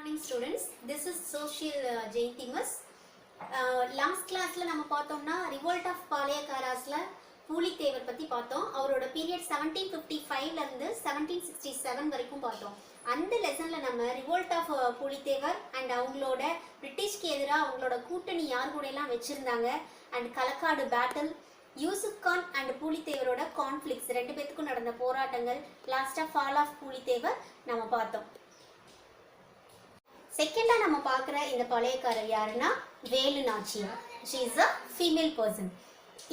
Morning students, this is social Jayanti Miss. Last class la நம்ம பார்த்தோம்னா revolt of பாளையக்காராஸ்ல Pulithevar பத்தி பார்த்தோம். அவரோட பீரியட் 1755 ல இருந்து 1767 வரைக்கும் பார்த்தோம். அந்த லெசன்ல நம்ம revolt of பூலித்தேவர் and அவங்களோட பிரிட்டிஷ்க்கு எதிராக அவங்களோட கூட்டணி யார் கூட எல்லாம் வச்சிருந்தாங்க and Kalakkad battle, Yusuf Khan and பூலித்தேவரோட கான்ஃப்ளிக்ஸ் ரெண்டு பேத்துக்கும் நடந்த போராட்டங்கள், லாஸ்டா ஃபால் ஆஃப் பூலித்தேவர் நம்ம பார்த்தோம். செகண்டா நம்ம பார்க்குற இந்த பழையக்காரர் யாருன்னா Velu Nachiyar. She is a female person.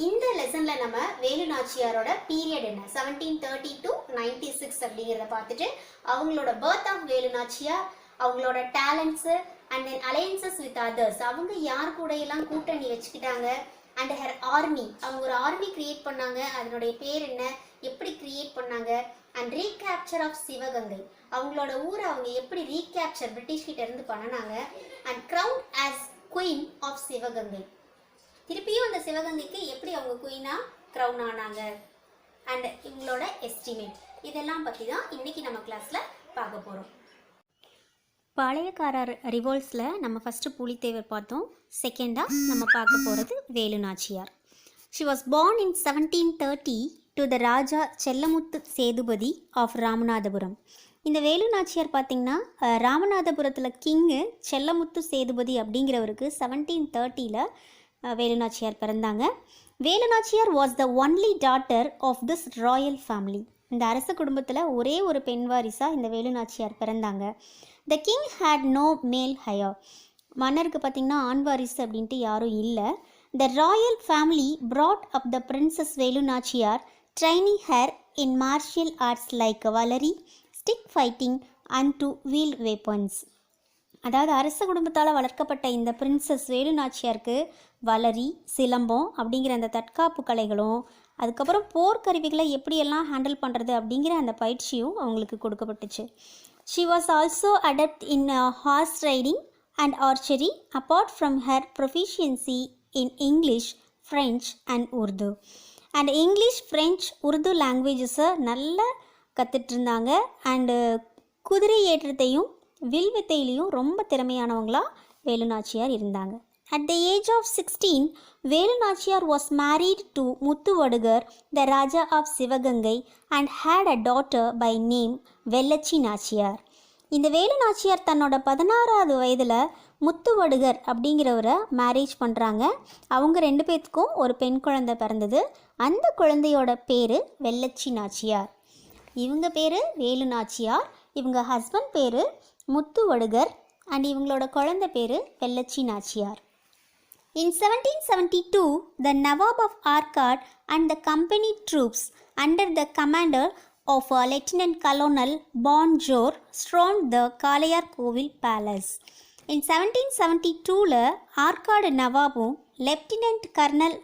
இந்த லெசன்ல நம்ம வேலு நாச்சியாரோட பீரியட் என்ன 1730 to 96 அப்படிங்கிறத பார்த்துட்டு அவங்களோட பர்த் ஆஃப் வேலு நாச்சியார், அவங்களோட talents and then alliances with others, அவங்க யார் கூட எல்லாம் கூட்டணி வச்சுக்கிட்டாங்க, அண்ட் ஹர் ஆர்மி, அவங்க ஒரு ஆர்மி கிரியேட் பண்ணாங்க, அதனுடைய பேர் என்ன, எப்படி கிரியேட் பண்ணாங்க, அண்ட் ரீகேப்சர் ஆஃப் சிவகங்கை, அவங்களோட ஊரை அவங்க எப்படி ரீகேப்சர் பிரிட்டிஷ் கிட்ட இருந்து பண்ணினாங்க, and crown as queen of Sivaganga, திருப்பியும் அந்த சிவகங்கைக்கு எப்படி அவங்க குயினா க்ரௌன் ஆனாங்க, அண்ட் இவங்களோட எஸ்டிமேட், இதெல்லாம் பற்றி தான் இன்னைக்கு நம்ம கிளாஸில் பார்க்க போகிறோம். பாளையக்காரர் ரிவோல்ட்ஸில் நம்ம ஃபஸ்ட்டு பூலித்தேவர் பார்த்தோம். செகண்டாக நம்ம பார்க்க போகிறது Velu Nachiyar. She was born in 1730 to the Raja Sellamuthu Sethupathi of Ramanathapuram. இந்த வேலு நாச்சியார் பார்த்திங்கன்னா ராமநாதபுரத்தில் கிங்கு செல்லமுத்து சேதுபதி அப்படிங்கிறவருக்கு 1730ல் வேலு நாச்சியார் பிறந்தாங்க. Velu Nachiyar was the only daughter of this royal family. இந்த அரச குடும்பத்தில் ஒரே ஒரு பெண் வாரிசாக இந்த வேலு நாச்சியார் பிறந்தாங்க. The king had no male heir. மன்னருக்கு பார்த்திங்கன்னா ஆண் வாரிசு அப்படின்ட்டு யாரும் இல்லை. The royal family brought up the princess Velu Nachiyar, training her in martial arts like valari, stick fighting and to wield weapons. அதாவது அரச குடும்பத்தால் வளர்க்கப்பட்ட இந்த பிரின்சஸ் வேலு நாச்சியாருக்கு வலரி, சிலம்பம் அப்படிங்கிற அந்த தற்காப்பு கலைகளும், அதுக்கப்புறம் போர்க்கருவிகளை எப்படியெல்லாம் ஹேண்டில் பண்ணுறது அப்படிங்கிற அந்த பயிற்சியும் அவங்களுக்கு கொடுக்கப்பட்டுச்சு. She was also adept in horse riding and archery, apart from her proficiency in English, French and Urdu. And English, French, Urdu languages நல்லா கற்றுட்டு இருந்தாங்க. அண்டு குதிரை ஏற்றத்தையும் வில்வித்தையிலையும் ரொம்ப திறமையானவங்களாக வேலு நாச்சியார் இருந்தாங்க. At the age of 16, Velu Nachiyar was married to முத்துவடுகர், the Raja of Sivaganga, and had a daughter by name வெள்ளச்சி நாச்சியார். இந்த வேலு நாச்சியார் தன்னோட 16வது வயதில் முத்துவடுகர் அப்படிங்கிறவரை marriage பண்ணுறாங்க. அவங்க ரெண்டு பேர்த்துக்கும் ஒரு பெண் குழந்தை பிறந்தது. அந்த குழந்தையோட பேர் வெள்ளச்சி நாச்சியார். இவங்க பேர் வேலு நாச்சியார், இவங்க ஹஸ்பண்ட் பேர் முத்துவடுகர், அண்ட் இவங்களோட குழந்தை பேர் வெள்ளச்சி Nachiyar. In 1772, the Nawab of Arcot and the company troops under the commander of Lieutenant Colonel Bonjour stormed the Kalayar Kovil Palace. In 1772ல ஆர்காடு நவாபும் லெப்டினன்ட் கர்னல்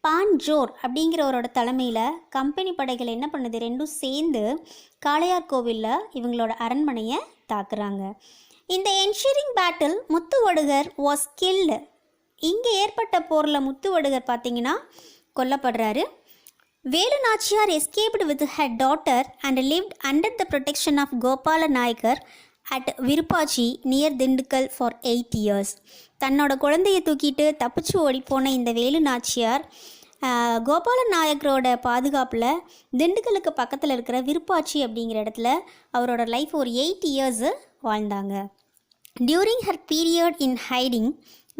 பான்ஜோர் அப்படிங்கிறவரோட தலைமையில் கம்பெனி படைகள் என்ன பண்ணுது, ரெண்டும் சேர்ந்து காளையார் கோவிலில் இவங்களோட அரண்மனையை தாக்குறாங்க. இந்த ensuring battle Muthuvadugar was killed. இங்கே ஏற்பட்ட போரில் முத்துவடுகர் பார்த்திங்கன்னா கொல்லப்படுறாரு. Velu Nachiyar escaped with her daughter and lived under the protection of Gopala Nayakkar at Virupachi near Dindigul for 8 years. தன்னோட குழந்தையை தூக்கிட்டு தப்பிச்சு ஓடிப்போன இந்த வேலு நாச்சியார் கோபால நாயக்கரோட பாதுகாப்பில் திண்டுக்கலுக்கு பக்கத்தில் இருக்கிற விருப்பாச்சி அப்படிங்கிற இடத்துல அவரோட லைஃப் ஒரு 8 years வாழ்ந்தாங்க. During her period in hiding,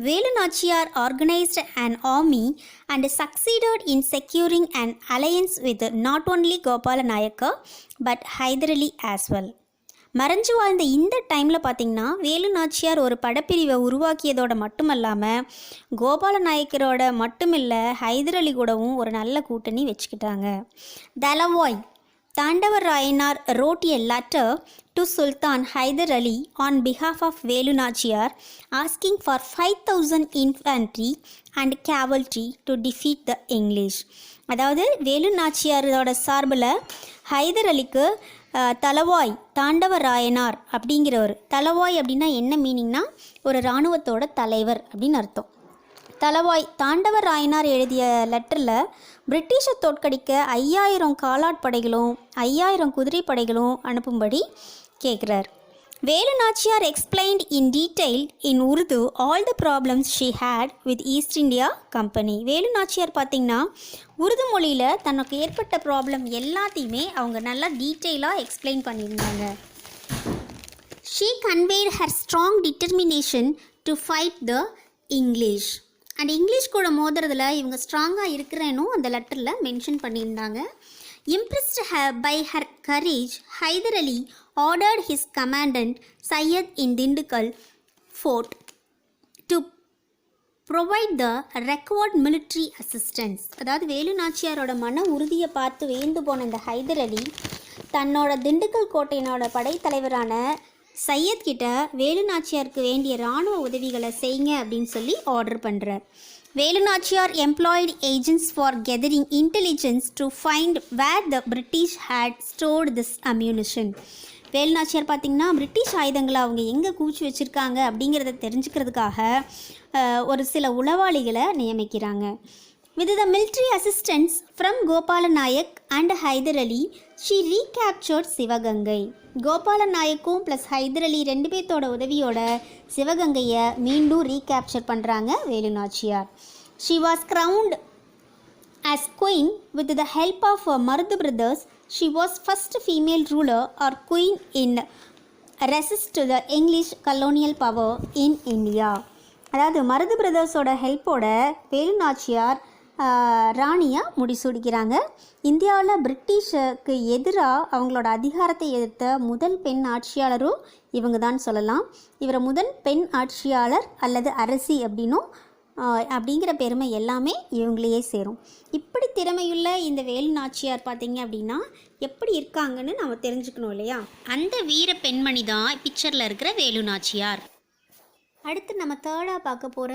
Velu Nachiyar organized an army and succeeded in securing an alliance with not only Gopala Nayakkar but Hyder Ali as well. மறைஞ்சு வாழ்ந்த இந்த டைமில் பார்த்திங்கன்னா வேலு நாச்சியார் ஒரு படப்பிரிவை உருவாக்கியதோட மட்டுமல்லாமல் கோபால நாயக்கரோட மட்டுமில்லை ஹைதர் அலி கூடவும் ஒரு நல்ல கூட்டணி வச்சுக்கிட்டாங்க. Thalavai தாண்டவராயனார் wrote a letter to Sultan Hyder Ali on behalf of Velu Nachiyar asking for 5,000 infantry and cavalry to defeat the English. அதாவது வேலு நாச்சியாரோட சார்பில் ஹைதர் அலிக்கு தலவாய் தாண்டவராயனார் அப்படிங்கிறவர், தலவாய் அப்படின்னா என்ன மீனிங்னா ஒரு இராணுவத்தோட தலைவர் அப்படின்னு அர்த்தம். தலவாய் தாண்டவராயனார் எழுதிய லெட்டரில் பிரிட்டிஷை தோற்கடிக்க 5000 காலாட்படைகளும் 5000 குதிரை படைகளும் அனுப்பும்படி கேட்குறார். Velu Nachiyar explained in detail in Urdu all the problems she had with East India Company. Velu Nachiyar பார்த்திங்கன்னா உருது மொழியில் தனக்கு ஏற்பட்ட ப்ராப்ளம் எல்லாத்தையுமே அவங்க நல்லா டீட்டெயிலாக எக்ஸ்பிளைன் பண்ணியிருந்தாங்க. She conveyed her strong determination to fight the English. And English கூட மோதுறதுல இவங்க ஸ்ட்ராங்காக இருக்கிறேனும் அந்த லெட்டரில் மென்ஷன் பண்ணியிருந்தாங்க. Impressed by her courage, Hyder Ali ordered his commandant Syed in Dindukal fort to provide the required military assistance. அதாவது வேலு நாச்சியாரோட மன உறுதியை பார்த்து வேந்து போன இந்த ஹைதர் அலி தன்னோட திண்டுக்கல் கோட்டையினோட படைத்தலைவரான சையத் கிட்ட வேலு நாச்சியாருக்கு வேண்டிய இராணுவ உதவிகளை செய்யுங்க அப்படின்னு சொல்லி ஆர்டர் பண்ணுறார். Velu Nachiyar employed agents for gathering intelligence to find where the British had stored this ammunition. Velu Nachiyar பார்த்திங்கன்னா பிரிட்டிஷ் ஆயுதங்களை அவங்க எங்கே குவிச்சு வச்சுருக்காங்க அப்படிங்கிறத தெரிஞ்சுக்கிறதுக்காக ஒரு சில உளவாளிகளை நியமிக்கிறாங்க. With the military assistance from Gopala Nayak and Hyder Ali, she recaptured Sivaganga. Gopala நாயக்கும் ப்ளஸ் ஹைதர் அலி ரெண்டு பேர்த்தோட உதவியோட சிவகங்கையை மீண்டும் ரீகேப்சர் பண்ணுறாங்க Velu Nachiyar. She was crowned as queen with the help of Marudh brothers. She was first female ruler or queen in resist to the English colonial power in India. அதாவது மருது பிரதர்ஸோட ஹெல்ப்போட வேலு நாச்சியார் ராணியாக முடிசூடிக்கிறாங்க. இந்தியாவில் பிரிட்டிஷுக்கு எதிராக அவங்களோட அதிகாரத்தை எதிர்த்த முதல் பெண் ஆட்சியாளரும் இவங்க தான் சொல்லலாம். இவரை முதல் பெண் ஆட்சியாளர் அல்லது அரசி அப்படிங்கிற பெருமை எல்லாமே இவங்களையே சேரும். இப்படி திறமையுள்ள இந்த வேலு நாச்சியார் பார்த்திங்க அப்படின்னா எப்படி இருக்காங்கன்னு நம்ம தெரிஞ்சுக்கணும் இல்லையா? அந்த வீர பெண்மணி தான் பிக்சரில் இருக்கிற வேலு நாச்சியார். அடுத்து நம்ம தேர்டாக பார்க்க போகிற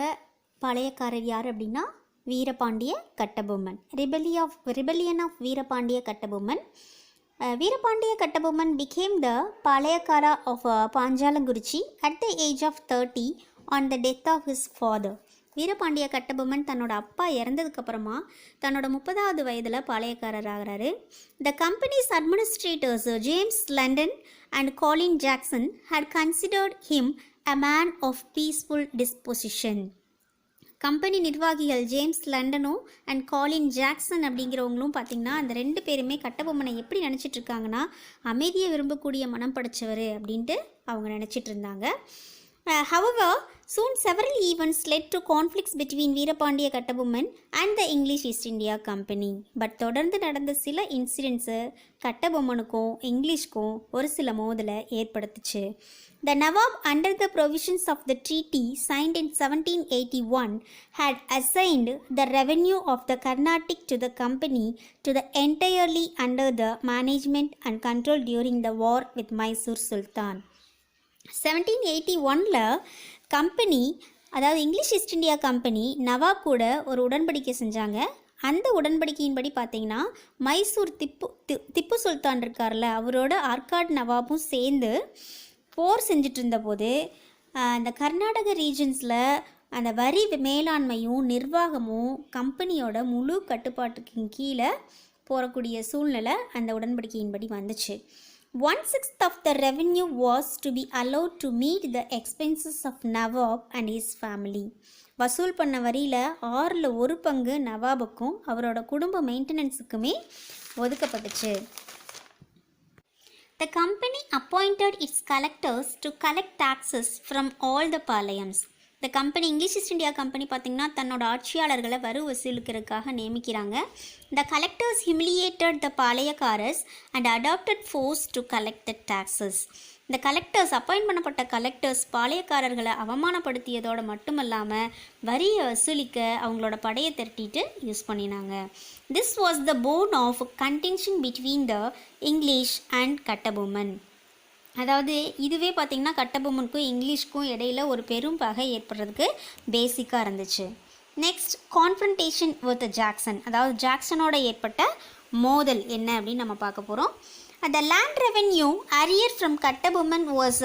பழையக்காரர் யார் அப்படின்னா Veerapandiya Kattabomman. Rebellion of Veerapandiya Kattabomman. Veerapandiya Kattabomman became the palayakkara of Panchalankurichi at the age of 30 on the death of his father. Veerapandiya Kattabomman தன்னோட அப்பா இறந்ததுக்கப்புறமா தன்னோட 30வது வயதில் பாளையக்காரர் ஆகிறாரு. The company's administrators James London and Colin Jackson had considered him a man of peaceful disposition. Company நிர்வாகிகள் James லண்டனும் and Colin Jackson அப்படிங்கிறவங்களும் பார்த்திங்கன்னா அந்த ரெண்டு பேருமே கட்டபொம்மனை எப்படி நினச்சிட்ருக்காங்கன்னா அமைதியை விரும்பக்கூடிய மனம் படைச்சவர் அப்படின்ட்டு அவங்க நினச்சிட்டு இருந்தாங்க. However, soon several events led to conflicts between Veerapandiya Kattabomman and the English East India Company. But தொடர்ந்து நடந்த சில இன்சிடென்ட்ஸு கட்டபொம்மனுக்கும் இங்கிலீஷ்க்கும் ஒரு சில மோதலை ஏற்படுத்துச்சு. The Nawab, under the provisions of the treaty signed in 1781, had assigned the revenue of the Carnatic to the company to the entirely under the management and control during the war with Mysore Sultan. 1781ல் company, அதாவது English East India Company நவாப் கூட ஒரு உடன்படிக்கை செஞ்சாங்க. அந்த உடன்படிக்கையின்படி பார்த்திங்கன்னா மைசூர் திப்பு சுல்தான் இருக்கார்ல, அவரோட ஆர்காட் நவாபும் சேர்ந்து போர் செஞ்சிட்டு இருந்தபோது அந்த கர்நாடக ரீஜன்ஸில் அந்த வரி மேலாண்மையும் நிர்வாகமும் கம்பெனியோட முழு கட்டுப்பாட்டுக்கு கீழே போகக்கூடிய சூழ்நிலை அந்த உடன்படிக்கையின்படி வந்துச்சு. 1/6 of the revenue was to be allowed to meet the expenses of Nawab and his family. வசூல் பண்ண வரியில் 1/6 நவாபுக்கும் அவரோட குடும்ப மெயின்டெனன்ஸுக்குமே ஒதுக்கப்பட்டுச்சு. The company appointed its collectors to collect taxes from all the palayams. இந்த company English East India company பார்த்திங்கன்னா தன்னோட ஆட்சியாளர்களை வரி வசூலிக்கிறதுக்காக நியமிக்கிறாங்க. The collectors humiliated the பாளையக்காரஸ் and adopted force to collect the taxes. இந்த கலெக்டர்ஸ், அப்பாயிண்ட் பண்ணப்பட்ட கலெக்டர்ஸ் பாளையக்காரர்களை அவமானப்படுத்தியதோடு மட்டுமல்லாமல் வரியை வசூலிக்க அவங்களோட படையை திரட்டிட்டு யூஸ் பண்ணினாங்க. This was the bone of contention between the English and Kattabomman. அதாவது இதுவே பார்த்திங்கன்னா கட்டபொம்மனுக்கும் இங்கிலீஷ்க்கும் இடையில் ஒரு பெரும் பகை ஏற்படுறதுக்கு பேசிக்காக இருந்துச்சு. Next, confrontation with Jackson. அதாவது ஜாக்சனோட ஏற்பட்ட மோதல் என்ன அப்படின்னு நம்ம பார்க்க போகிறோம். The land revenue arrear from Kattabomman was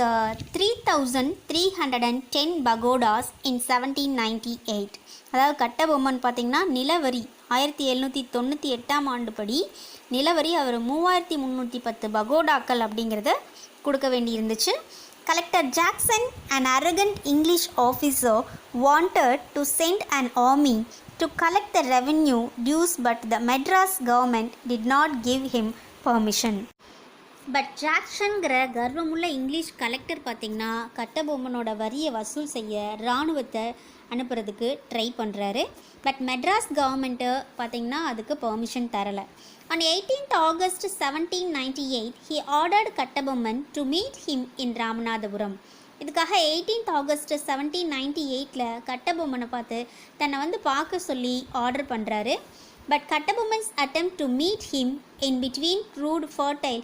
3,310 pagodas in 1798. அதாவது கட்டபொம்மன் பார்த்திங்கன்னா நிலவரி 1798ஆம் ஆண்டு படி நிலவரி அவர் 3,310 பகோடாக்கள் அப்படிங்கிறத கொடுக்க வேண்டி இருந்துச்சு. Collector Jackson, an arrogant English officer, wanted to send an army to collect the revenue dues, but the Madras government did not give him permission. But ஜாக்சன்கிற கர்வமுள்ள இங்கிலீஷ் கலெக்டர் பார்த்திங்கன்னா கட்டபொம்மனோட வரியை வசூல் செய்ய இராணுவத்தை அனுப்புறதுக்கு ட்ரை பண்ணுறாரு. பட் மெட்ராஸ் கவர்மெண்ட்டு பார்த்திங்கன்னா அதுக்கு பெர்மிஷன் தரலை. On 18th August 1798, he ordered Kattabomman to meet him in Ramanathapuram. இதுக்காக 18th August 1798 கட்டபொம்மனை பார்த்து தன்னை வந்து பார்க்க சொல்லி ஆர்டர் பண்ணுறாரு. But Kattabomman's attempt to meet him in between proved fertile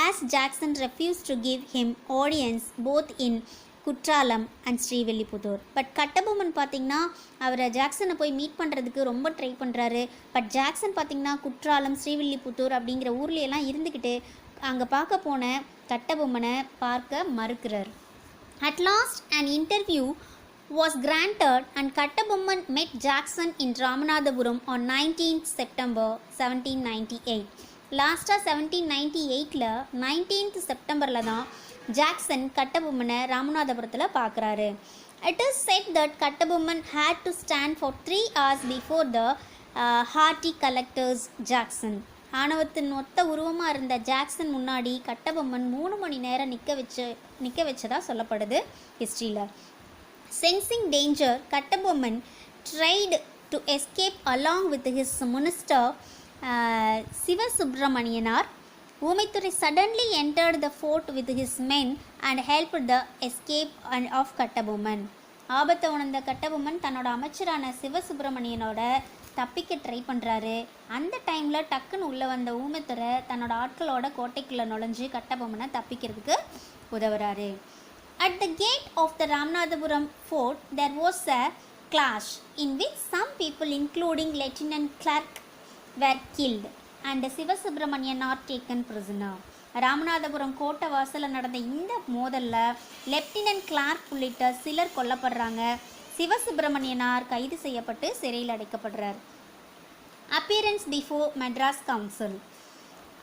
as Jackson refused to give him audience both in Courtallam and Srivilliputhur. But Kattabomman பார்த்திங்கன்னா அவரை ஜாக்சனை போய் மீட் பண்ணுறதுக்கு ரொம்ப ட்ரை பண்ணுறாரு. பட் ஜாக்சன் பார்த்திங்கன்னா குற்றாலம், ஸ்ரீவில்லிபுத்தூர் அப்படிங்கிற ஊர்லையெல்லாம் இருந்துக்கிட்டு அங்கே பார்க்க போன கட்டபொம்மனை பார்க்க மறுக்கிறார். At last an interview was granted and Kattabomman met Jackson in Ramanathapuram on 19th September 1798. லாஸ்ட்டாக 1798 19th செப்டம்பரில் தான் ஜாக்சன் கட்டபொம்மனை ராமநாதபுரத்தில் பார்க்குறாரு. It is said that Kattabomman had to stand for 3 hours before the haughty collectors Jackson. ஆணவத்தின் மொத்த உருவமாக இருந்த Jackson முன்னாடி கட்டபொம்மன் 3 மணி நேரம் நிற்க வச்சதாக சொல்லப்படுது ஹிஸ்ட்ரியில். Sensing danger, Kattabomman tried to escape along with his minister Sivasubramanianar. Umaithurai suddenly entered the fort with his men and helped the escape of Kattabomman. ஆபத்தை உணர்ந்த கட்டபொம்மன் தன்னோட அமைச்சரான சிவசுப்பிரமணியனோட தப்பிக்க ட்ரை பண்ணுறாரு. அந்த டைமில் டக்குன்னு உள்ளே வந்த ஊமைத்துறை தன்னோட ஆட்களோட கோட்டைக்குள்ளே நுழைஞ்சு கட்டபொம்மனை தப்பிக்கிறதுக்கு உதவுறாரு. At the gate of the Ramanathapuram fort there was a clash in which some people including Lieutenant Clark were killed and Sivasubramanian are taken prisoner. Ramanathapuram கோட்டை வாசலில் நடந்த இந்த மோதலில் லெப்டினன்ட் கிளார்க் உள்ளிட்ட சிலர் கொல்லப்படுறாங்க. சிவசுப்பிரமணியனார் கைது செய்யப்பட்டு சிறையில் அடைக்கப்படுறார். அப்பியரன்ஸ் பிஃபோர் மெட்ராஸ் கவுன்சில்,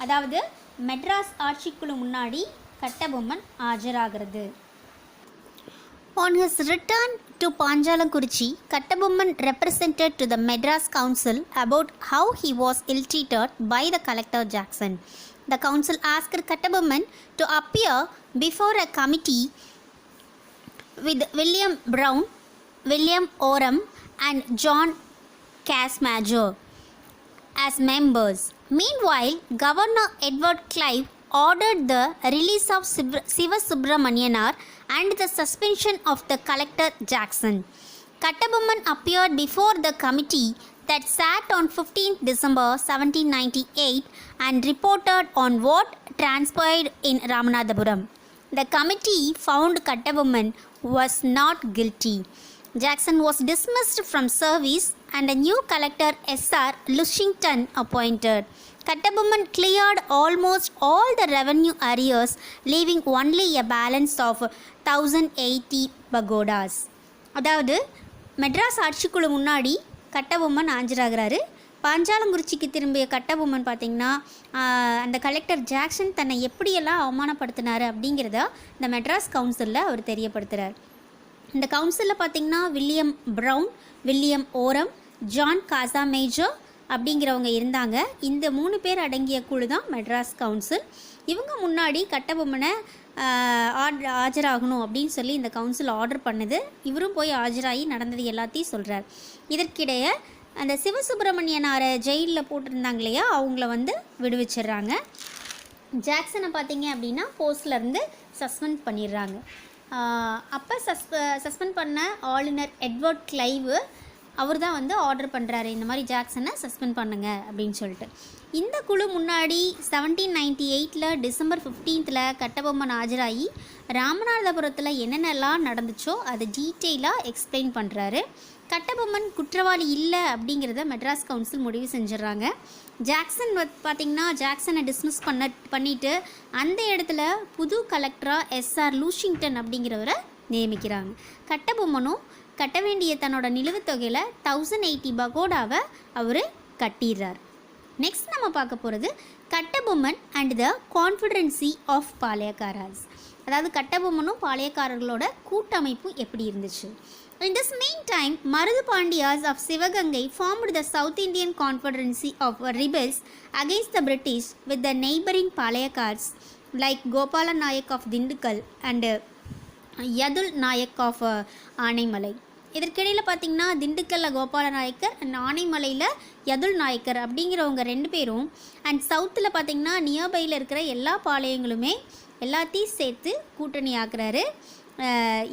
அதாவது மெட்ராஸ் ஆட்சிக்குழு முன்னாடி Kattabomman ஆஜராகிறது. On his return to Panjalakurchi, Kattabomman represented to the Madras Council about how he was ill-treated by the collector Jackson. The council asked Kattabomman to appear before a committee with William Brown, William Oram and John Casmajo as members. Meanwhile, Governor Edward Clive ordered the release of Sivasubramanianar and the suspension of the collector Jackson. Kattabomman appeared before the committee that sat on 15th December 1798 and reported on what transpired in Ramanathapuram. The committee found Kattabomman was not guilty. Jackson was dismissed from service and a new collector S.R. Lushington appointed. Kattabomman cleared almost all the revenue arrears, leaving only a balance of 1080 pagodas. அதாவது மெட்ராஸ் ஆட்சிக்குழு முன்னாடி கட்டபொம்மன் ஆஜராகிறாரு. பாஞ்சாலங்குறிச்சிக்கு திரும்பிய கட்டபொம்மன் பார்த்திங்கன்னா அந்த collector Jackson தன்னை எப்படியெல்லாம் அவமானப்படுத்தினார் அப்படிங்கிறத இந்த மெட்ராஸ் கவுன்சிலில் அவர் தெரியப்படுத்துகிறார். இந்த கவுன்சிலில் பார்த்திங்கன்னா வில்லியம் ப்ரவுன், வில்லியம் ஓரம், ஜான் காசாமேஜோ அப்படிங்கிறவங்க இருந்தாங்க. இந்த 3 பேர் அடங்கிய குழு தான் மெட்ராஸ் கவுன்சில். இவங்க முன்னாடி கட்டபொம்மனை ஆஜராகணும் அப்படின்னு சொல்லி இந்த கவுன்சில் ஆர்டர் பண்ணுது. இவரும் போய் ஆஜராகி நடந்தது எல்லாத்தையும் சொல்கிறார். இதற்கிடையே அந்த சிவசுப்பிரமணியனாரை ஜெயிலில் போட்டிருந்தாங்க இல்லையா, அவங்கள வந்து விடுவிச்சிடுறாங்க. ஜாக்சனை பார்த்தீங்க அப்படின்னா போஸ்ட்லேருந்து சஸ்பெண்ட் பண்ணிடுறாங்க. அப்போ சஸ்பெண்ட் பண்ண ஆளுநர் எட்வர்ட் கிளைவ் அவர் தான் வந்து ஆர்டர் பண்ணுறாரு, இந்த மாதிரி ஜாக்சனை சஸ்பெண்ட் பண்ணுங்க அப்படின்னு சொல்லிட்டு. இந்த குழு முன்னாடி 1798 டிசம்பர் 15 கட்டபொம்மன் ஆஜராகி ராமநாதபுரத்தில் என்னென்னலாம் நடந்துச்சோ அதை டீட்டெயிலாக எக்ஸ்பிளைன் பண்ணுறாரு. கட்டபொம்மன் குற்றவாளி இல்லை அப்படிங்கிறத மெட்ராஸ் கவுன்சில் முடிவு செஞ்சிடறாங்க. ஜாக்சன் பார்த்திங்கன்னா ஜாக்சனை டிஸ்மிஸ் பண்ணிவிட்டு அந்த இடத்துல புது கலெக்டராக S.R. லூஷிங்டன் அப்படிங்கிறவரை நியமிக்கிறாங்க. கட்டபொம்மனும் கட்ட வேண்டிய தன்னோட நிலுவைத் தொகையில் 1080 பகோடாவை அவர் கட்டிடுறார். நெக்ஸ்ட் நம்ம பார்க்க போகிறது கட்டபொம்மன் அண்ட் த கான்ஃபிடரன்சி ஆஃப் பாளையக்காரர்ஸ். அதாவது கட்டபொம்மனும் பாளையக்காரர்களோட கூட்டமைப்பு எப்படி இருந்துச்சு. In this meantime, Marudhu Pandiyas of Sivagangai formed the South Indian Confederacy of rebels against the British with the neighbouring Palayakars like Gopala Nayak of Dindigul and Yadul Nayak of Aanaimalai. இதற்கிடையில் பார்த்திங்கன்னா திண்டுக்கல்லில் Gopala Nayakkar and ஆனைமலையில் Yadul Nayakkar அப்படிங்கிறவங்க 2 பேரும் and சவுத்தில் பார்த்திங்கன்னா நியர்பையில் இருக்கிற எல்லா பாளையங்களுமே எல்லாத்தையும் சேர்த்து கூட்டணி ஆக்குறாரு.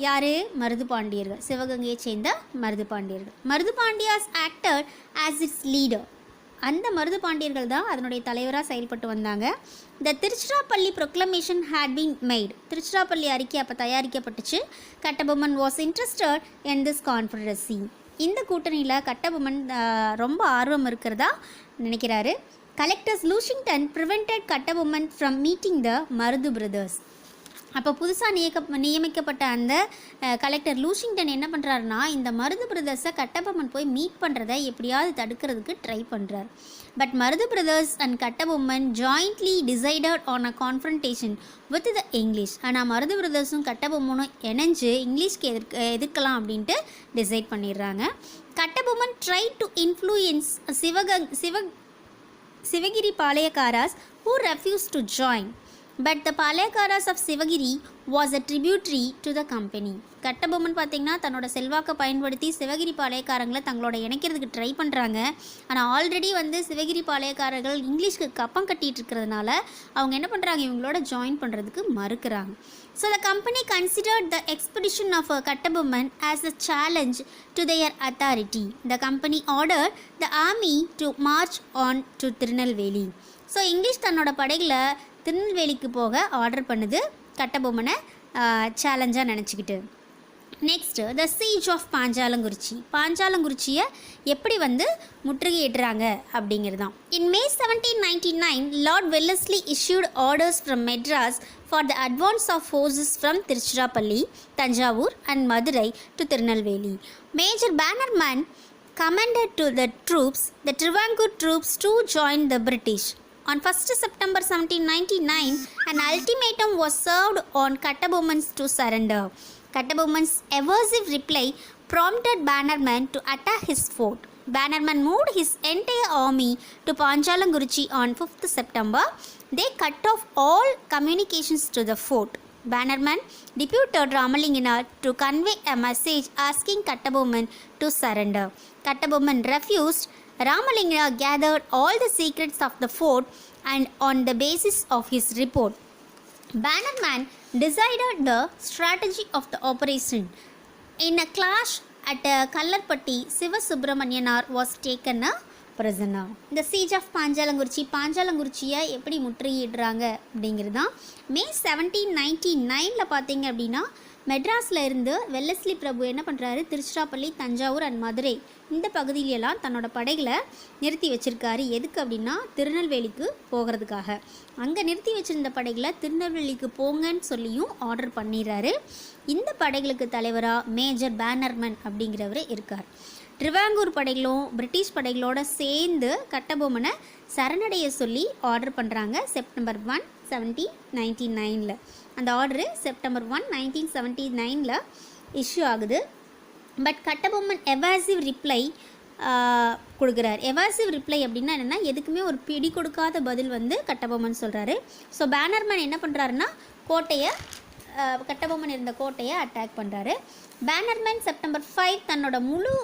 யார்? மருது பாண்டியர்கள், சிவகங்கையை சேர்ந்த மருது பாண்டியர்கள். Marudhu Pandiyas acted as its leader. அந்த மருது பாண்டியர்கள் தான் அதனுடைய தலைவராக செயல்பட்டு வந்தாங்க. The Tiruchirappalli proclamation had been made. Tiruchirappalli அறிக்கை அப்போ தயாரிக்கப்பட்டுச்சு. Kattabomman was interested in this confederacy. இந்த கூட்டணியில் கட்டபொம்மன் ரொம்ப ஆர்வம் இருக்கிறதா நினைக்கிறாரு. Collectors Lushington prevented Kattabomman from meeting the Marudhu brothers. அப்போ புதுசாக நியமிக்கப்பட்ட அந்த கலெக்டர் லூஷிங்டன் என்ன பண்ணுறாருனா, இந்த மருது பிரதர்ஸை கட்டபொம்மன் போய் மீட் பண்ணுறதை எப்படியாவது தடுக்கிறதுக்கு ட்ரை பண்ணுறார். But Marudhu brothers and Kattabomman jointly decided on a confrontation with the English. ஆனால் மருது பிரதர்ஸும் கட்டபொம்மனும் இணைஞ்சு இங்கிலீஷ்க்கு எதிர்க்கலாம் அப்படின்ட்டு டிசைட் பண்ணிடுறாங்க. Kattabomman try to influence Sivagiri palayakkaras who refused to join. But the Palayakaras of Sivagiri was a tributary to the company. Kattabomman பார்த்திங்கன்னா தன்னோட செல்வாக்கை பயன்படுத்தி சிவகிரி பாளையக்காரங்களை தங்களோட இணைக்கிறதுக்கு ட்ரை பண்ணுறாங்க. ஆனால் ஆல்ரெடி சிவகிரி பாளையக்காரர்கள் இங்கிலீஷ்க்கு கப்பம் கட்டிகிட்டு இருக்கிறதுனால அவங்க என்ன பண்ணுறாங்க, இவங்களோட ஜாயின் பண்ணுறதுக்கு மறுக்கிறாங்க. So the company considered the expedition of Kattabomman as a challenge to their authority. The company ordered the army to march on to Tirunelveli. So English தன்னோட படைகளை திருநெல்வேலிக்கு போக ஆர்டர் பண்ணுது, கட்டபொம்மனை சேலஞ்சாக நினச்சிக்கிட்டு. Next the siege of Panchalankurichi. பாஞ்சாலங்குறிச்சியை எப்படி முற்றுகையிடுறாங்க அப்படிங்கிறது தான். In May 1799, Lord Wellesley issued orders from Madras for the advance of forces from Tiruchirappalli, Thanjavur and Madurai to Tirunelveli. Major Bannerman commanded to the troops, the Travancore troops, to join the British. On 1st September 1799, an ultimatum was served on Kattabomman to surrender. Kattabomman's evasive reply prompted Bannerman to attack his fort. Bannerman moved his entire army to Panjalanguruchi on 5th September. They cut off all communications to the fort. Bannerman deputed Ramalingana to convey a message asking Kattabomman to surrender. Kattabomman refused. Ramalingana gathered all the secrets of the fort and on the basis of his report, Bannerman decided the strategy of the operation. In a clash at Kallarpatti, Siva Subramanianar was taken a prisoner. The siege of பாஞ்சாலங்குறிச்சியை எப்படி முற்றுகையிடுறாங்க அப்படிங்கிறது தான். May 1799 பார்த்தீங்க அப்படின்னா மெட்ராஸில் இருந்து Wellesley பிரபு என்ன பண்ணுறாரு, திருச்சிராப்பள்ளி, தஞ்சாவூர் அண்ட் மதுரை இந்த பகுதியிலெல்லாம் தன்னோட படைகளை நிறுத்தி வச்சுருக்காரு. எதுக்கு அப்படின்னா திருநெல்வேலிக்கு போகிறதுக்காக. அங்கே நிறுத்தி வச்சுருந்த படைகளை திருநெல்வேலிக்கு போங்கன்னு சொல்லியும் ஆர்டர் பண்ணிடுறாரு. இந்த படைகளுக்கு தலைவராக மேஜர் பேனர்மன் அப்படிங்கிறவர் இருக்கார். ட்ரிவாங்கூர் படைகளும் பிரிட்டிஷ் படைகளோடு சேர்ந்து கட்டபொம்மனை சரணடைய சொல்லி ஆர்டர் பண்ணுறாங்க செப்டம்பர் 1, 1799. அந்த ஆர்டரு செப்டம்பர் 1, 1979 இஷ்யூ ஆகுது. பட் கட்டபொம்மன் எவாசிவ் ரிப்ளை கொடுக்குறார். எவாசிவ் ரிப்ளை அப்படின்னா என்னென்னா, எதுக்குமே ஒரு பிடி கொடுக்காத பதில் கட்டபொம்மன் சொல்கிறாரு. ஸோ பேனர்மேன் என்ன பண்ணுறாருன்னா கட்டபொம்மன் இருந்த கோட்டையை அட்டாக் பண்ணுறாரு. பேனர்மேன் செப்டம்பர் 5 தன்னோட முழு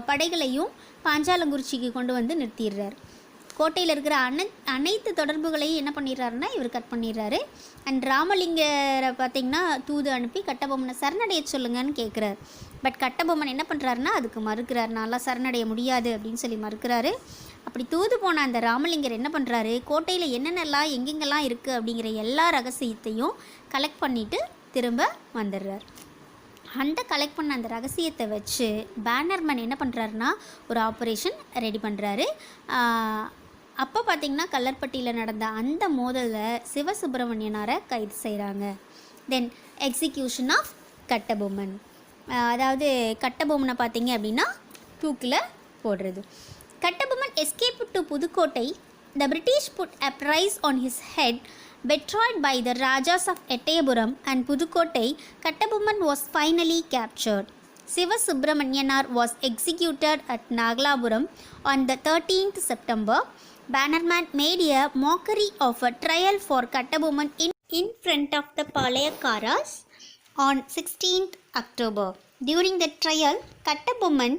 படைகளையும் பாஞ்சாலங்குறிச்சிக்கு கொண்டு நிறுத்திடுறார். கோட்டையில் இருக்கிற அனைத்து தொடர்புகளையும் என்ன பண்ணிடுறாருன்னா இவர் கட் பண்ணிடுறாரு. அண்ட் ராமலிங்கரை பார்த்திங்கன்னா தூது அனுப்பி கட்டபொம்மனை சரணடைய சொல்லுங்கன்னு கேட்குறாரு. பட் கட்டபொம்மன் என்ன பண்ணுறாருன்னா அதுக்கு மறுக்கிறார். நல்லா சரணடைய முடியாது அப்படின்னு சொல்லி மறுக்கிறாரு. அப்படி தூது போன அந்த ராமலிங்கர் என்ன பண்ணுறாரு, கோட்டையில் என்னென்னலாம் எங்கெங்கெல்லாம் இருக்குது அப்படிங்கிற எல்லா ரகசியத்தையும் கலெக்ட் பண்ணிவிட்டு திரும்ப வந்துடுறார். அந்த கலெக்ட் பண்ண அந்த ரகசியத்தை வச்சு பேனர்மேன் என்ன பண்ணுறாருன்னா ஒரு ஆப்ரேஷன் ரெடி பண்ணுறாரு. அப்போ பார்த்திங்கன்னா கல்லர்பட்டியில் நடந்த அந்த மோதலில் சிவசுப்பிரமணியனாரை கைது செய்கிறாங்க. தென் எக்ஸிக்யூஷன் ஆஃப் கட்டபொம்மன். அதாவது கட்டபொம்மனை பார்த்திங்க அப்படின்னா தூக்கில் போடுறது. Kattabomman escape to Pudukkottai the British put a price on his head. Betrayed by the Rajas of Ettayapuram and Pudukottai, Kattabomman was finally captured. Siva Subramanianar was executed at Nagalapuram on the 13th September. Bannerman made a mockery of a trial for Kattabomman in front of the Palayakaras on 16th October. During the trial, Kattabomman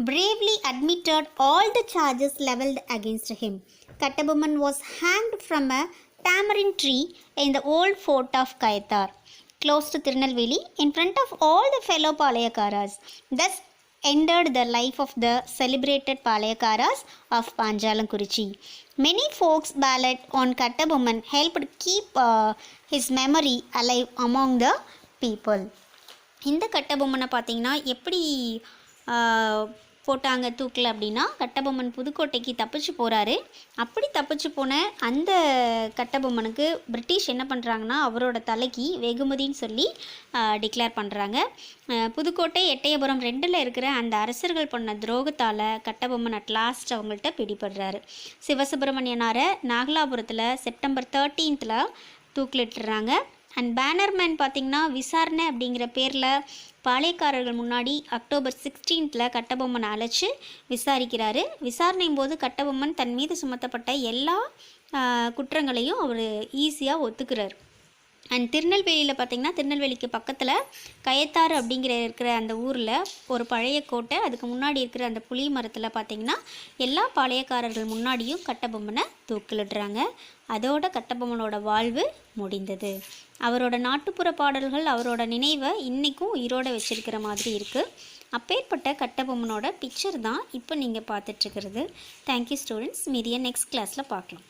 bravely admitted all the charges levelled against him. Kattabomman was hanged from a tamarind tree in the old fort of Kayathar, close to Tirunelveli, in front of all the fellow Palayakaras. Thus ended the life of the celebrated Palayakaras of Panjalankurichi. Many folks ballad on Kattabomman helped keep his memory alive among the people. இந்த கட்டபொம்மனை பார்த்தீங்கன்னா எப்படி போட்டாங்க தூக்கில் அப்படின்னா, கட்டபொம்மன் புதுக்கோட்டைக்கு தப்பிச்சு போகிறாரு. அப்படி தப்பிச்சு போன அந்த கட்டபொம்மனுக்கு பிரிட்டிஷ் என்ன பண்ணுறாங்கன்னா, அவரோட தலைக்கு வெகுமதின்னு சொல்லி டிக்ளேர் பண்ணுறாங்க. புதுக்கோட்டை எட்டயபுரம் 2ல் இருக்கிற அந்த அரசர்கள் பண்ண துரோகத்தால் கட்டபொம்மன் அட் லாஸ்ட் அவங்கள்ட்ட பிடிபடுறாரு. சிவசுப்பிரமணியனாரை நாகலாபுரத்தில் செப்டம்பர் 13th தூக்கிலிட்டுறாங்க. அண்ட் பேனர்மேன் பார்த்திங்கன்னா விசாரணை அப்படிங்கிற பேரில் பாளையக்காரர்கள் முன்னாடி அக்டோபர் 16th கட்டபொம்மனை அழைச்சி விசாரிக்கிறாரு. விசாரணையும் போது கட்டபொம்மன் தன் மீது சுமத்தப்பட்ட எல்லா குற்றங்களையும் அவர் ஈஸியாக ஒத்துக்கிறார். அண்ட் திருநெல்வேலியில் பார்த்திங்கன்னா, திருநெல்வேலிக்கு பக்கத்தில் கயத்தாறு இருக்கிற அந்த ஊரில் ஒரு பழைய கோட்டை, அதுக்கு முன்னாடி இருக்கிற அந்த புளி மரத்தில் பார்த்திங்கன்னா எல்லா பாளையக்காரர்கள் முன்னாடியும் கட்டபொம்மனை தூக்கிலிடுறாங்க. அதோட கட்டபொம்மனோட வாழ்வு முடிந்தது. அவரோட நாட்டுப்புற பாடல்கள் அவரோட நினைவை இன்றைக்கும் உயிரோடு வச்சிருக்கிற மாதிரி இருக்குது. அப்பேற்பட்ட கட்டபொம்மனோட பிக்சர் தான் இப்போ நீங்கள் பார்த்துட்ருக்கிறது. Thank you students. மீதியை நெக்ஸ்ட் கிளாஸில் பார்க்கலாம்.